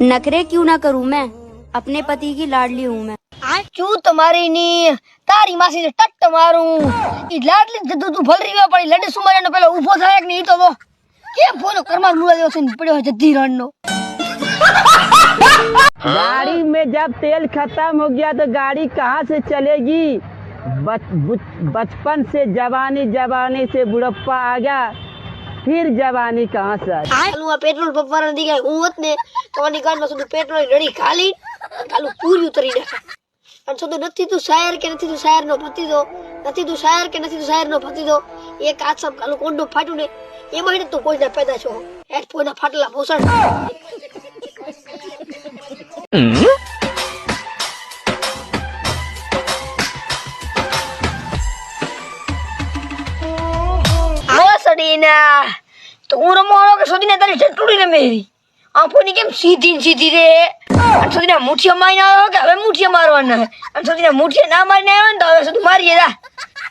नखरे क्यों ना करूं मैं, अपने पति की लाडली हूँ मैं। क्यों तुम्हारी नी तारी मासी ने टट्ट मारूं ई लाडली जदू तू भल रही हो पड़ी लड्डू सुमारे पहले ऊभो થાય કે નહીં તો કે ફોનો કરમાર મુલા દેવો છે પડ્યો જદ્દી રણનો। गाड़ी में जब तेल खत्म हो गया तो गाड़ी कहाँ से चलेगी। बचपन से जवानी, जवानी से बुढ़प्पा आ गया, फिर जवानी कहाँ से आ ચાલુ આ પેટ્રોલ પંપ વાળા દી હું હોત ને તો આની ગાડીમાં સુધી પેટ્રોલ રડી ખાલી ચાલુ પૂરી ઉતરી નાખે અને તો નથી તું શાયર કે નથી તું શાયર નો પતિ દો, નથી તું શાયર કે નથી તું શાયર નો પતિ દો, એક આ સબ કાલું કોંડો ફાટ્યું ને એમાં તું કોઈ ના પેદા છો હેડ પોઈના ફાટલા પોસણ। સડીના તો હું રમવાનો કે સોદીને તારી ઠટુડી ને મેરી આંખોની કેમ સીધી સીધી રે અને સોદીના મુઠિયા મારીને આવ્યો કે હવે મુઠિયા મારવાના હે અને સોદીના મુઠિયા ના મારીને આવ્યો ને તો હવે સોદું મારીએ જા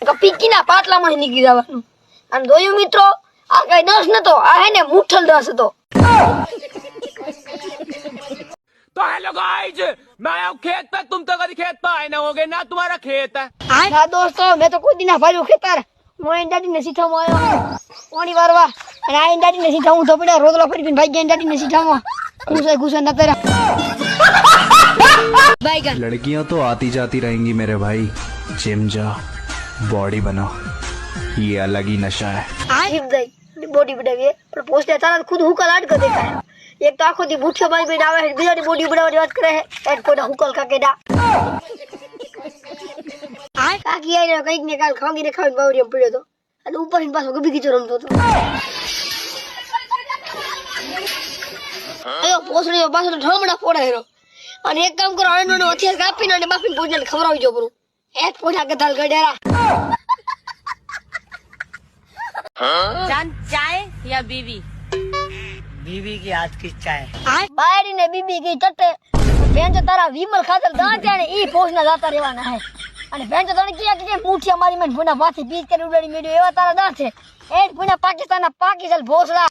કે પીકીના પાટલામાં નીકળી જવાનું। અને જોયું મિત્રો આ કઈ દસ નતો આ હે ને મુઠ્ઠલ દસ હતો। तो हेलो गाइस, मैं आया हूँ खेत पे। तुम तो कभी खेत पे आए ना होगे ना, तुम्हारा खेत है। ના દોસ્તો મેં તો કોઈ દિના ભાર્યું ખેતર હું આઈ દાડી ને સીઠામાં આવ્યો પાણી વારવા અને આઈ દાડી ને સીઠા હું ધપડા રોદલા ફરી પીને ભાઈ ગયા દાડી ને સીઠામાં ઘૂસે ન તેરા બાઈગન। लड़कियां तो आती जाती रहेंगी मेरे भाई, जिम जाओ, बॉडी बनाओ, ये अलग ही नशा है। જીમ દઈ બોડી બનાવીએ પણ પોસ્ટે તારા ખુદ હુકલ આડ કર દેતા है। एक तो आखो दी भूठिया मारी में आवे है बीजा दी बॉडी बनावવાની વાત કરે है એટ કોના હુકલ કાકે ડા કાકી આઈને કઈક ને કાલ ખાંગી ને ખાઈને બાવરીમ પડ્યો તો અને ઉપર ની પાછો ગબી ગીચો રમતો તો અયો પોસણીઓ પાછો ઠમડા ફોડે હેરો અને એક કામ કરો આનો નો હથિયાર કાપીને અને બાફીને ભોજન ખવરાવી જો બરું એટ પોઠા કે દાલ ગડેરા। जान चाय या बीवी? बीवी की हाथ की चाय। बायरी ने बीबी की टट्टे बेंच तारा विमल खातर दांत्या ने ई पोषना जाता રહેવાના હે અને બેંચ તને કિયા કે મુઠિયા મારી મને ભુના માથે બીજ કરી ઉડાડી મેડ્યો એવા તારા દાંત છે એ ભુના પાકિસ્તાનના પાકિસ્તાન ભોસડા।